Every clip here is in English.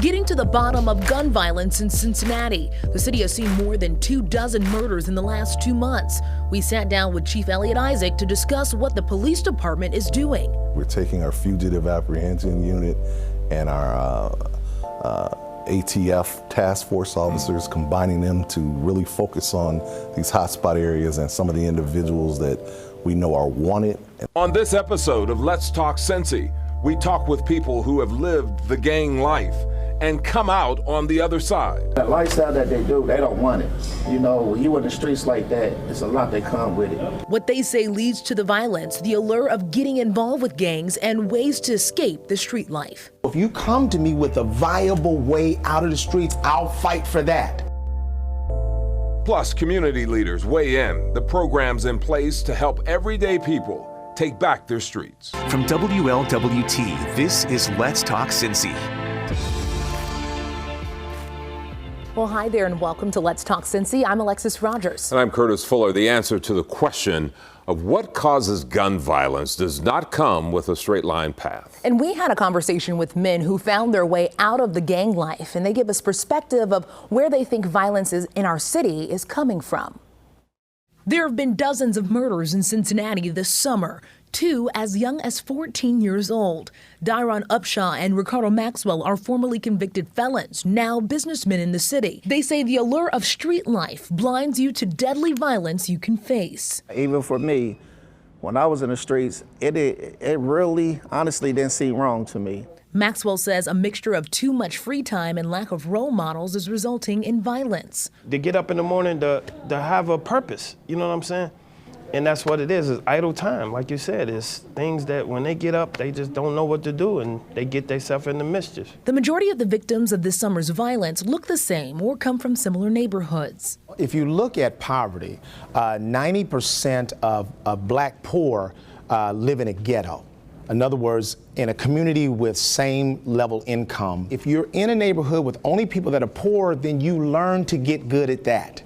Getting to the bottom of gun violence in Cincinnati. The city has seen more than 24 murders in the last 2 months. We sat down with Chief Elliot Isaac to discuss what the police department is doing. We're taking our fugitive apprehension unit and our ATF task force officers, combining them to really focus on these hotspot areas and some of the individuals that we know are wanted. On this episode of Let's Talk Cincy, we talk with people who have lived the gang life and come out on the other side. That lifestyle that they do, they don't want it. You know, when you in the streets like that, it's a lot that come with it. What they say leads to the violence, the allure of getting involved with gangs, and ways to escape the street life. If you come to me with a viable way out of the streets, I'll fight for that. Plus, community leaders weigh in, the programs in place to help everyday people take back their streets. From WLWT, this is Let's Talk Cincy. Well, hi there and welcome to Let's Talk Cincy. I'm Alexis Rogers. And I'm Curtis Fuller. The answer to the question of what causes gun violence does not come with a straight line path. And we had a conversation with men who found their way out of the gang life, and they give us perspective of where they think violence in our city is coming from. There have been dozens of murders in Cincinnati this summer, 2 as young as 14 years old. Dyron Upshaw and Ricardo Maxwell are formerly convicted felons, now businessmen in the city. They say the allure of street life blinds you to deadly violence you can face. Even for me, when I was in the streets, it really, honestly didn't seem wrong to me. Maxwell says a mixture of too much free time and lack of role models is resulting in violence. To get up in the morning to have a purpose, you know what I'm saying? And that's what it is idle time. Like you said, it's things that when they get up, they just don't know what to do and they get themselves into mischief. The majority of the victims of this summer's violence look the same or come from similar neighborhoods. If you look at poverty, 90% of black poor live in a ghetto. In other words, in a community with same level income. If you're in a neighborhood with only people that are poor, then you learn to get good at that.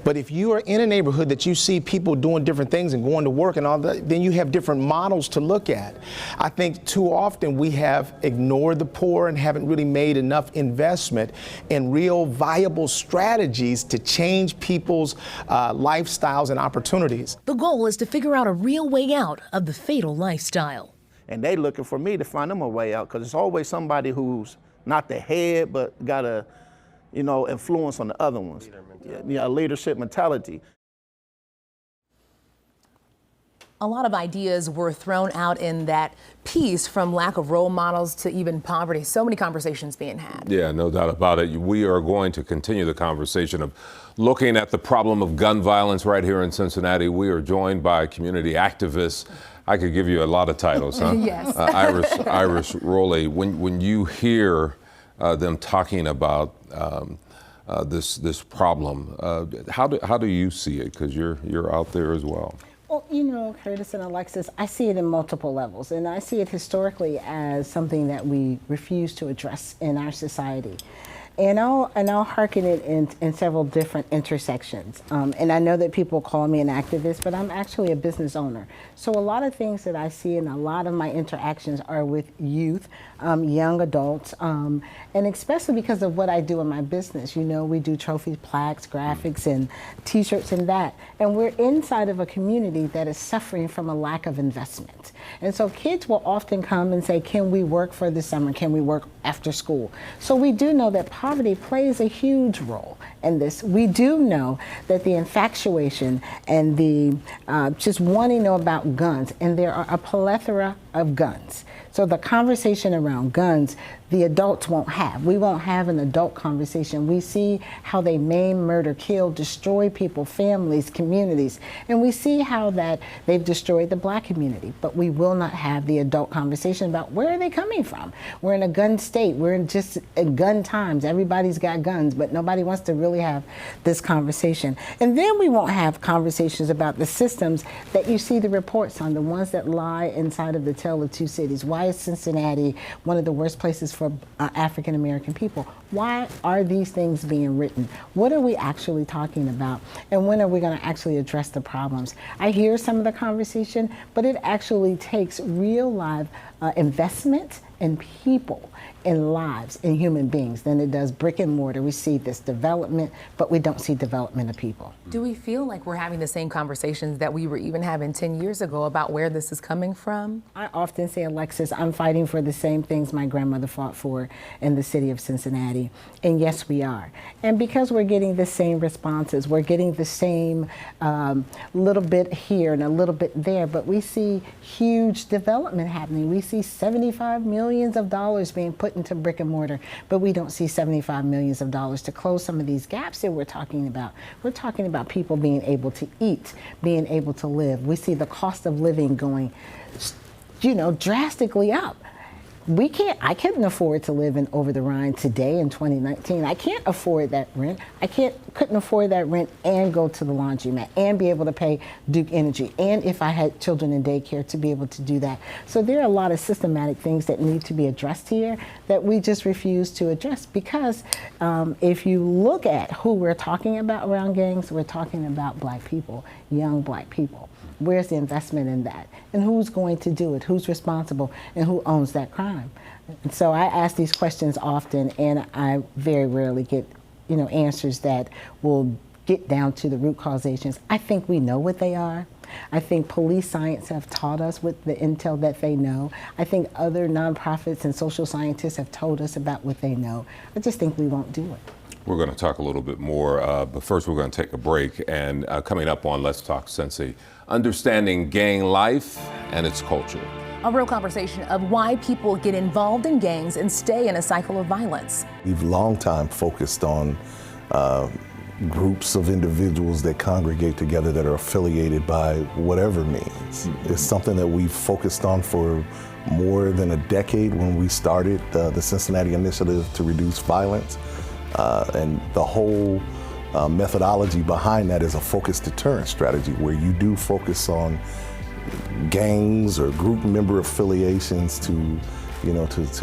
But if you are in a neighborhood that you see people doing different things and going to work and all that, then you have different models to look at. I think too often we have ignored the poor and haven't really made enough investment in real viable strategies to change people's lifestyles and opportunities. The goal is to figure out a real way out of the fatal lifestyle. And they looking for me to find them a way out, because it's always somebody who's not the head, but got a, influence on the other ones. Yeah, leadership mentality. A lot of ideas were thrown out in that piece, from lack of role models to even poverty. So many conversations being had. Yeah, no doubt about it. We are going to continue the conversation of looking at the problem of gun violence right here in Cincinnati. We are joined by community activists. I could give you a lot of titles, huh? Yes. Iris Rowley, when you hear them talking about this problem, how do you see it? Because you're out there as well. Well, Curtis and Alexis, I see it in multiple levels, and I see it historically as something that we refuse to address in our society. And I'll hearken it in several different intersections. And I know that people call me an activist, but I'm actually a business owner. So a lot of things that I see in a lot of my interactions are with youth, young adults, and especially because of what I do in my business. We do trophies, plaques, graphics, and T-shirts and that. And we're inside of a community that is suffering from a lack of investment. And so kids will often come and say, can we work for the summer? Can we work after school? So we do know that poverty plays a huge role in this. We do know that the infatuation and the just wanting to know about guns, and there are a plethora of guns. So the conversation around guns, the adults won't have. We won't have an adult conversation. We see how they maim, murder, kill, destroy people, families, communities. And we see how that they've destroyed the black community. But we will not have the adult conversation about where are they coming from. We're in a gun state. We're in just gun times. Everybody's got guns, but nobody wants to really have this conversation. And then we won't have conversations about the systems that you see the reports on, the ones that lie inside of the Tale of Two Cities. Why is Cincinnati one of the worst places for African American people? Why are these things being written? What are we actually talking about? And when are we going to actually address the problems? I hear some of the conversation, but it actually takes real live investment in people, in lives, in human beings than it does brick and mortar. We see this development, but we don't see development of people. Do we feel like we're having the same conversations that we were even having 10 years ago about where this is coming from? I often say, Alexis, I'm fighting for the same things my grandmother fought for in the city of Cincinnati. And yes, we are. And because we're getting the same responses, we're getting the same little bit here and a little bit there, but we see huge development happening. We see $75 million being put into brick and mortar, but we don't see $75 million to close some of these gaps that we're talking about. We're talking about people being able to eat, being able to live. We see the cost of living going, drastically up. I couldn't afford to live in Over the Rhine today in 2019. I can't afford that rent. Couldn't afford that rent and go to the laundromat and be able to pay Duke Energy. And if I had children in daycare, to be able to do that. So there are a lot of systematic things that need to be addressed here that we just refuse to address, because if you look at who we're talking about around gangs, we're talking about Black people, young Black people. Where's the investment in that? And who's going to do it? Who's responsible? And who owns that crime? And so I ask these questions often, and I very rarely get, answers that will get down to the root causations. I think we know what they are. I think police science have taught us with the intel that they know. I think other nonprofits and social scientists have told us about what they know. I just think we won't do it. We're going to talk a little bit more, but first we're going to take a break. And coming up on Let's Talk Cincy, understanding gang life and its culture. A real conversation of why people get involved in gangs and stay in a cycle of violence. We've long time focused on groups of individuals that congregate together that are affiliated by whatever means. It's something that we've focused on for more than a decade when we started the Cincinnati Initiative to Reduce Violence. And the whole methodology behind that is a focused deterrence strategy, where you do focus on gangs or group member affiliations to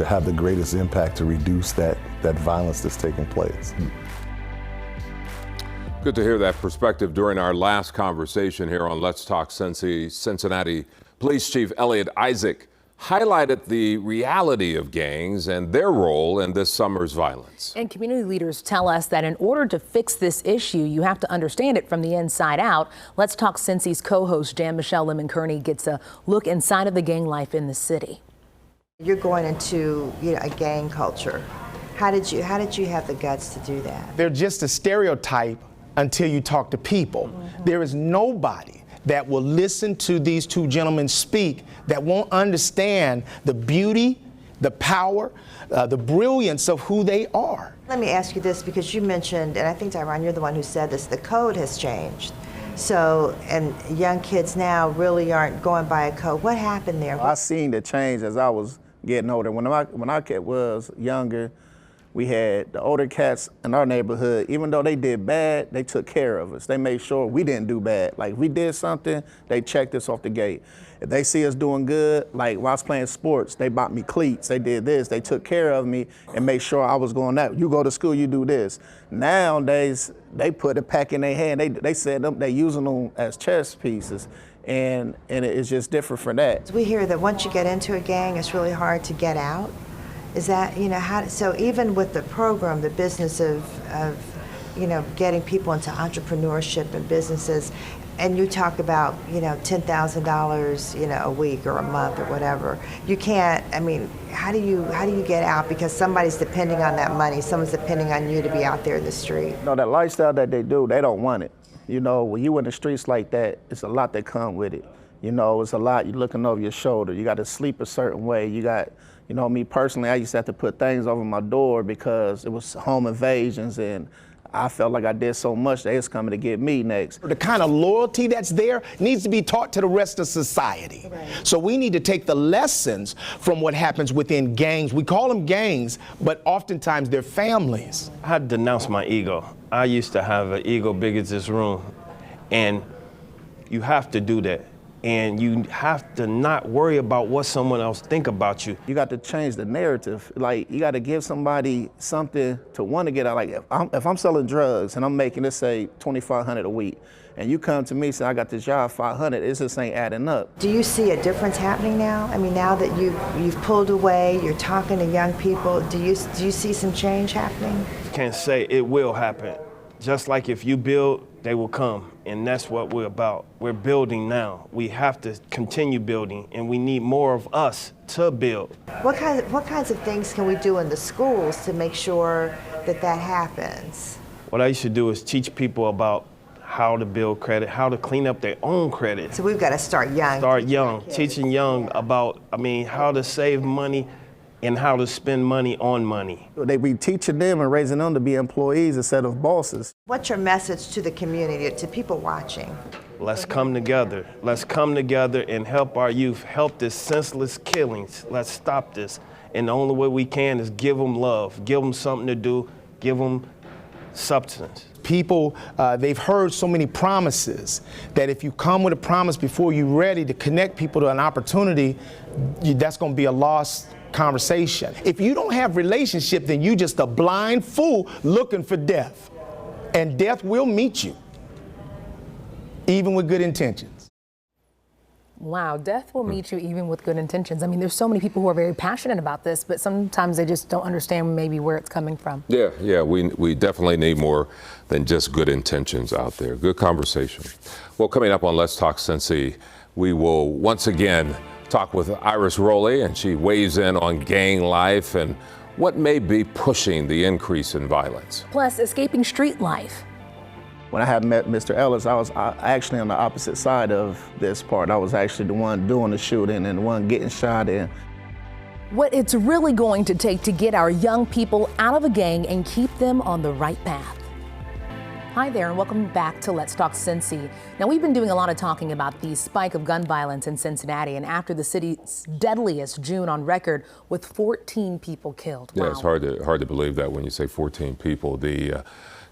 have the greatest impact to reduce that violence that's taking place. Good to hear that perspective during our last conversation here on Let's Talk Cincy. Cincinnati Police Chief Elliot Isaac highlighted the reality of gangs and their role in this summer's violence. And community leaders tell us that in order to fix this issue, you have to understand it from the inside out. Let's Talk Cincy's co-host Jan-Michelle Lemon-Kearney gets a look inside of the gang life in the city. You're going into a gang culture. How did you have the guts to do that? They're just a stereotype until you talk to people. Mm-hmm. There is nobody that will listen to these two gentlemen speak that won't understand the beauty, the power, the brilliance of who they are. Let me ask you this, because you mentioned, and I think, Tyron, you're the one who said this, the code has changed. So, and young kids now really aren't going by a code. What happened there? I seen the change as I was getting older. When I was younger, we had the older cats in our neighborhood. Even though they did bad, they took care of us. They made sure we didn't do bad. Like, if we did something, they checked us off the gate. If they see us doing good, like while I was playing sports, they bought me cleats, they did this, they took care of me and made sure I was going that. You go to school, you do this. Nowadays, they put a pack in their hand. They said they using them as chess pieces. And it's just different for that. We hear that once you get into a gang, it's really hard to get out. Is that, so even with the program, the business of getting people into entrepreneurship and businesses, and you talk about, $10,000, a week or a month or whatever, you can't, how do you get out? Because somebody's depending on that money, someone's depending on you to be out there in the street. No, that lifestyle that they do, they don't want it. When you in the streets like that, it's a lot that come with it. It's a lot, you're looking over your shoulder, you got to sleep a certain way, you got, me personally, I used to have to put things over my door because it was home invasions, and I felt like I did so much they was coming to get me next. The kind of loyalty that's there needs to be taught to the rest of society. Right. So we need to take the lessons from what happens within gangs. We call them gangs, but oftentimes they're families. I had to denounce my ego. I used to have an ego big as this room, and you have to do that. and you have to not worry about what someone else think about you. You got to change the narrative. Like, you got to give somebody something to want to get out. Like, if I'm selling drugs and I'm making, let's say, $2,500 a week, and you come to me and say, I got this job, $500, it just ain't adding up. Do you see a difference happening now? I mean, now that you've pulled away, you're talking to young people, do you see some change happening? Can't say it will happen. Just like if you build, they will come, and that's what we're about. We're building now. We have to continue building, and we need more of us to build. What kinds of things can we do in the schools to make sure that that happens? What I used to do is teach people about how to build credit, how to clean up their own credit. So we've got to start young. Start young, teaching young about, how to save money and how to spend money on money. They be teaching them and raising them to be employees instead of bosses. What's your message to the community, to people watching? Let's come together. Let's come together and help our youth, help this senseless killings. Let's stop this. And the only way we can is give them love, give them something to do, give them substance. People, they've heard so many promises that if you come with a promise before you're ready to connect people to an opportunity, that's going to be a lost conversation. If you don't have relationship, then you just a blind fool looking for death. And death will meet you, even with good intentions. Wow, death will meet you even with good intentions. I mean, there's so many people who are very passionate about this, but sometimes they just don't understand maybe where it's coming from. Yeah, we definitely need more than just good intentions out there. Good conversation. Well, coming up on Let's Talk Cincy, we will once again talk with Iris Rowley, and she weighs in on gang life and what may be pushing the increase in violence. Plus, escaping street life. When I had met Mr. Ellis, I was actually on the opposite side of this part. I was actually the one doing the shooting and the one getting shot in. What it's really going to take to get our young people out of a gang and keep them on the right path. Hi there, and welcome back to Let's Talk Cincy. Now, we've been doing a lot of talking about the spike of gun violence in Cincinnati, and after the city's deadliest June on record with 14 people killed. Yeah, It's hard to believe that when you say 14 people. The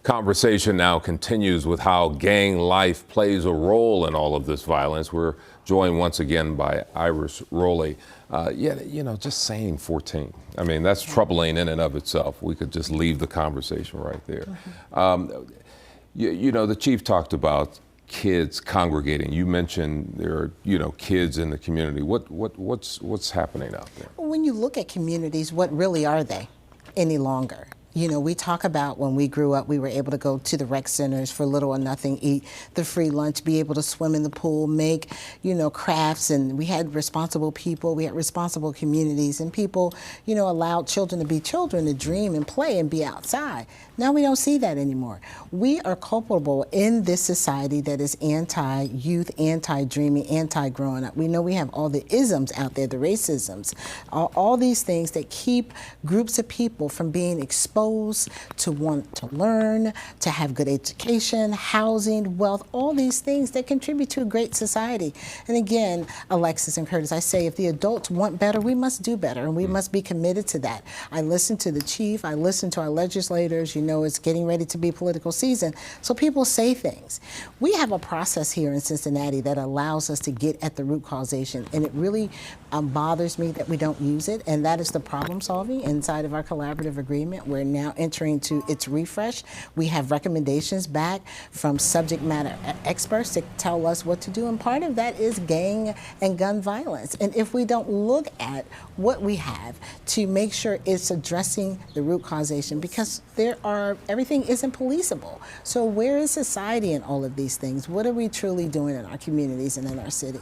conversation now continues with how gang life plays a role in all of this violence. We're joined once again by Iris Rowley. Just saying 14. I mean, that's troubling in and of itself. We could just leave the conversation right there. The chief talked about kids congregating. You mentioned there are, kids in the community. What's happening out there? When you look at communities, what really are they any longer? We talk about when we grew up, we were able to go to the rec centers for little or nothing, eat the free lunch, be able to swim in the pool, make, crafts, and we had responsible people, we had responsible communities, and people, allowed children to be children, to dream and play and be outside. Now we don't see that anymore. We are culpable in this society that is anti-youth, anti-dreaming, anti-growing up. We know we have all the isms out there, the racisms, all these things that keep groups of people from being exposed to want to learn, to have good education, housing, wealth, all these things that contribute to a great society. And again, Alexis and Curtis, I say if the adults want better, we must do better, and we must be committed to that. I listen to the chief, I listen to our legislators. It's getting ready to be political season, so people say things. We have a process here in Cincinnati that allows us to get at the root causation, and it really bothers me that we don't use it, and that is the problem solving inside of our collaborative agreement. We're now entering to its refresh. We have recommendations back from subject matter experts to tell us what to do, and part of that is gang and gun violence. And if we don't look at what we have to make sure it's addressing the root causation, because everything isn't policeable. So where is society in all of these things? What are we truly doing in our communities and in our city?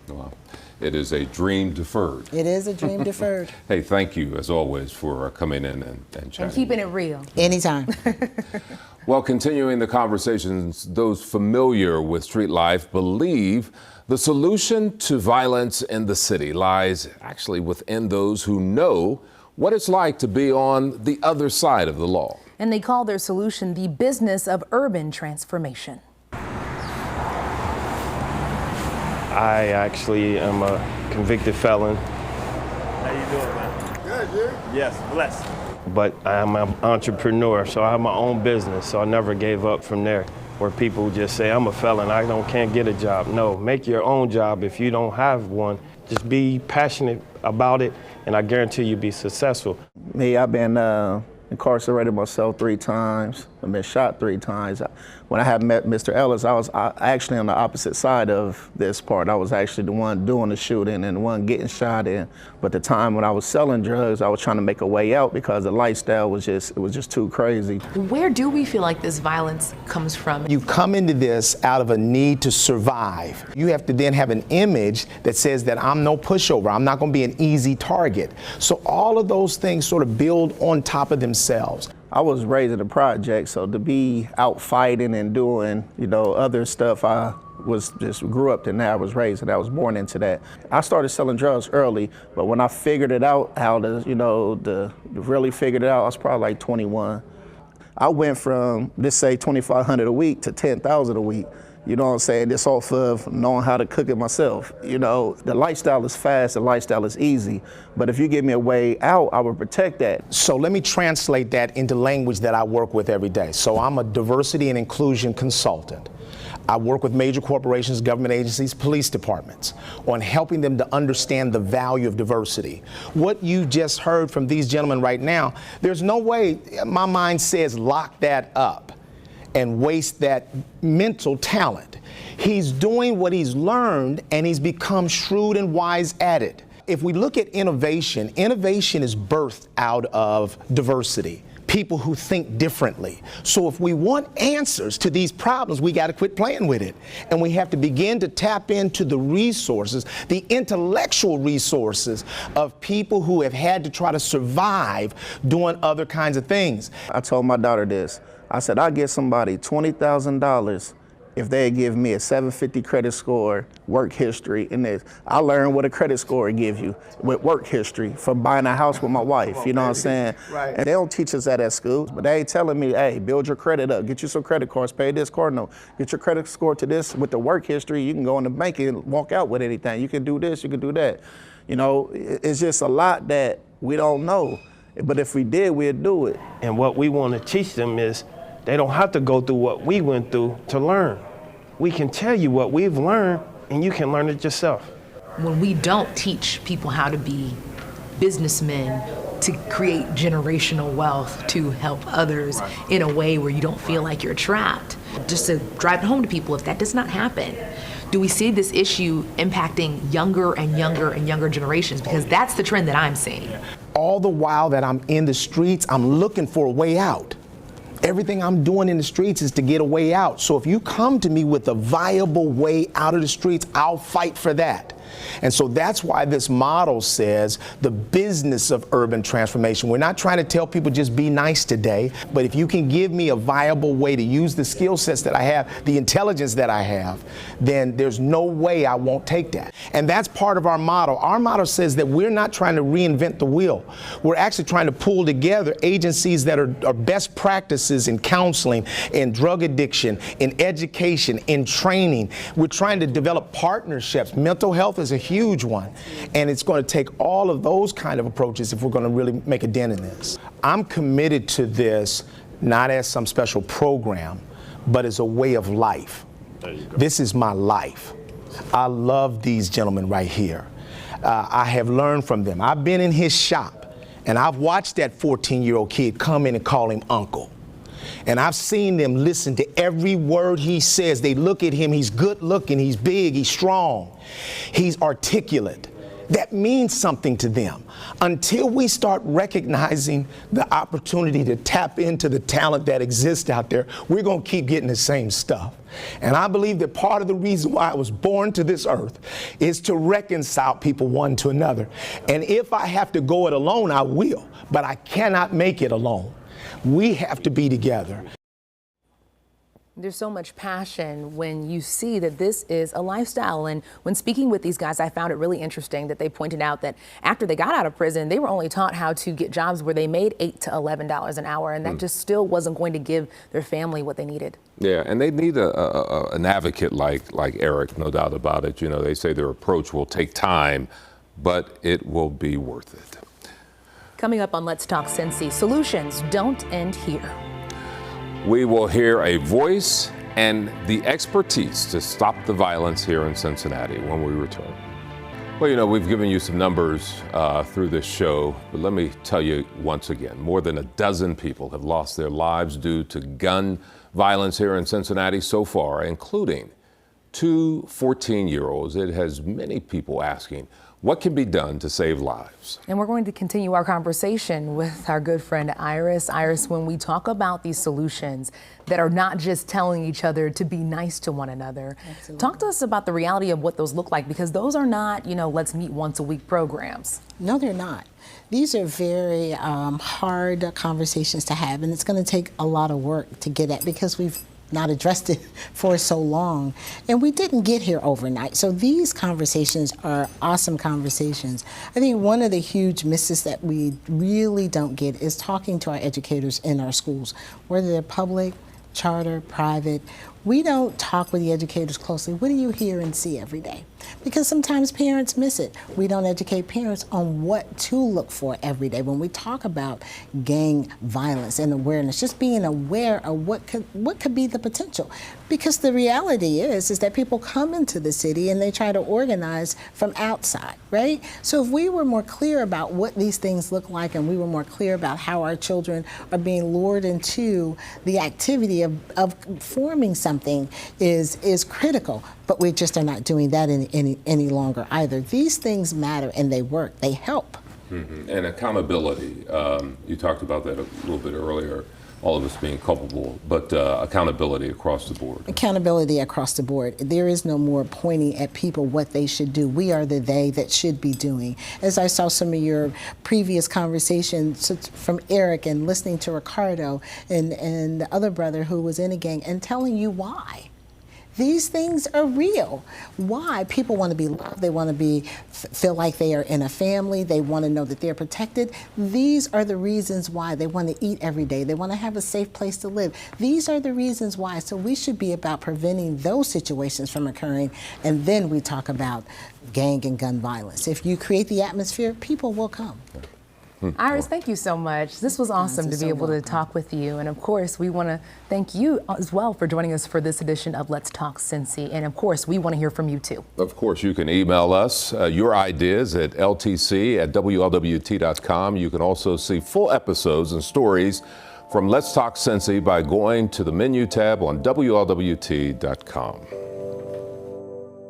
Wow. It is a dream deferred. It is a dream deferred. Hey, thank you, as always, for coming in and chatting. And keeping it real. Anytime. Well, continuing the conversations, those familiar with street life believe the solution to violence in the city lies actually within those who know what it's like to be on the other side of the law. And they call their solution the business of urban transformation. I actually am a convicted felon. How you doing, man? Good, dude. Yes, blessed. But I am an entrepreneur, so I have my own business, so I never gave up from there. where people just say, I'm a felon, can't get a job. No, make your own job if you don't have one. Just be passionate about it, and I guarantee you'll be successful. Me, I've been incarcerated myself 3 times. I've been shot 3 times. When I had met Mr. Ellis, I was actually on the opposite side of this part. I was actually the one doing the shooting and the one getting shot in. But the time when I was selling drugs, I was trying to make a way out because the lifestyle was just too crazy. Where do we feel like this violence comes from? You come into this out of a need to survive. You have to then have an image that says that I'm no pushover. I'm not going to be an easy target. So all of those things sort of build on top of themselves. I was raised in a project, so to be out fighting and doing, other stuff, I grew up in that. I was raised and I was born into that. I started selling drugs early, but when I figured it out, really figured it out, I was probably like 21. I went from, let's say, $2,500 a week to $10,000 a week. You know what I'm saying? Just off of knowing how to cook it myself. The lifestyle is fast, the lifestyle is easy. But if you give me a way out, I will protect that. So let me translate that into language that I work with every day. So I'm a diversity and inclusion consultant. I work with major corporations, government agencies, police departments on helping them to understand the value of diversity. What you just heard from these gentlemen right now, there's no way, my mind says lock that up and waste that mental talent. He's doing what he's learned and he's become shrewd and wise at it. If we look at innovation, innovation is birthed out of diversity, people who think differently. So if we want answers to these problems, we got to quit playing with it. And we have to begin to tap into the resources, the intellectual resources of people who have had to try to survive doing other kinds of things. I told my daughter this. I said, I'll give somebody $20,000 if they give me a 750 credit score, work history, and this. I learned what a credit score give you with work history for buying a house with my wife, you know what I'm saying? Right. And they don't teach us that at school, but they ain't telling me, hey, build your credit up, get you some credit cards, pay this card note, get your credit score to this. With the work history, you can go in the bank and walk out with anything. You can do this, you can do that. It's just a lot that we don't know. But if we did, we'd do it. And what we want to teach them is they don't have to go through what we went through to learn. We can tell you what we've learned, and you can learn it yourself. When we don't teach people how to be businessmen, to create generational wealth, to help others in a way where you don't feel like you're trapped, just to drive it home to people, if that does not happen, do we see this issue impacting younger and younger and younger generations? Because that's the trend that I'm seeing. All the while that I'm in the streets, I'm looking for a way out. Everything I'm doing in the streets is to get a way out. So if you come to me with a viable way out of the streets, I'll fight for that. And so that's why this model says the business of urban transformation. We're not trying to tell people just be nice today, but if you can give me a viable way to use the skill sets that I have, the intelligence that I have, then there's no way I won't take that. And that's part of our model. Our model says that we're not trying to reinvent the wheel. We're actually trying to pull together agencies that are best practices in counseling, in drug addiction, in education, in training. We're trying to develop partnerships. Mental health is a huge one, and it's going to take all of those kind of approaches if we're going to really make a dent in this. I'm committed to this not as some special program, but as a way of life. This is my life. I love these gentlemen right here. I have learned from them. I've been in his shop, and I've watched that 14-year-old kid come in and call him uncle. And I've seen them listen to every word he says. They look at him, he's good looking, he's big, he's strong, he's articulate. That means something to them. Until we start recognizing the opportunity to tap into the talent that exists out there, we're going to keep getting the same stuff. And I believe that part of the reason why I was born to this earth is to reconcile people one to another. And if I have to go it alone, I will, but I cannot make it alone. We have to be together. There's so much passion when you see that this is a lifestyle. And when speaking with these guys, I found it really interesting that they pointed out that after they got out of prison, they were only taught how to get jobs where they made $8 to $11 an hour. And that just still wasn't going to give their family what they needed. Yeah, and they need an advocate like Eric, no doubt about it. You know, they say their approach will take time, but it will be worth it. Coming up on Let's Talk Cincy, solutions don't end here. We will hear a voice and the expertise to stop the violence here in Cincinnati when we return. Well, you know, we've given you some numbers through this show, but let me tell you once again, more than a dozen people have lost their lives due to gun violence here in Cincinnati so far, including 2 14-year-olds. It has many people asking, what can be done to save lives? And we're going to continue our conversation with our good friend Iris. Iris, when we talk about these solutions that are not just telling each other to be nice to one another, talk to us about the reality of what those look like, because those are not, you know, let's meet once a week programs. No, they're not. These are very hard conversations to have, and it's going to take a lot of work to get at, because we've not addressed it for so long. And we didn't get here overnight. So these conversations are awesome conversations. I think one of the huge misses that we really don't get is talking to our educators in our schools, whether they're public, charter, private. We don't talk with the educators closely. What do you hear and see every day? Because sometimes parents miss it. We don't educate parents on what to look for every day when we talk about gang violence and awareness, just being aware of what could be the potential. Because the reality is that people come into the city and they try to organize from outside, right? So if we were more clear about what these things look like, and we were more clear about how our children are being lured into the activity of forming something is critical. But we just are not doing that any longer either. These things matter and they work, they help. Mm-hmm. And accountability, you talked about that a little bit earlier, all of us being culpable, but accountability across the board. Accountability across the board. There is no more pointing at people what they should do. We are the they that should be doing. As I saw some of your previous conversations from Eric and listening to Ricardo and the other brother who was in a gang and telling you why. These things are real. Why? People want to be loved. They want to feel like they are in a family. They want to know that they're protected. These are the reasons why. They want to eat every day. They want to have a safe place to live. These are the reasons why. So we should be about preventing those situations from occurring, and then we talk about gang and gun violence. If you create the atmosphere, people will come. Iris, thank you so much. This was awesome to be able to talk with you. And of course, we want to thank you as well for joining us for this edition of Let's Talk Cincy. And of course, we want to hear from you too. Of course, you can email us your ideas at ltc@wlwt.com. You can also see full episodes and stories from Let's Talk Cincy by going to the menu tab on wlwt.com.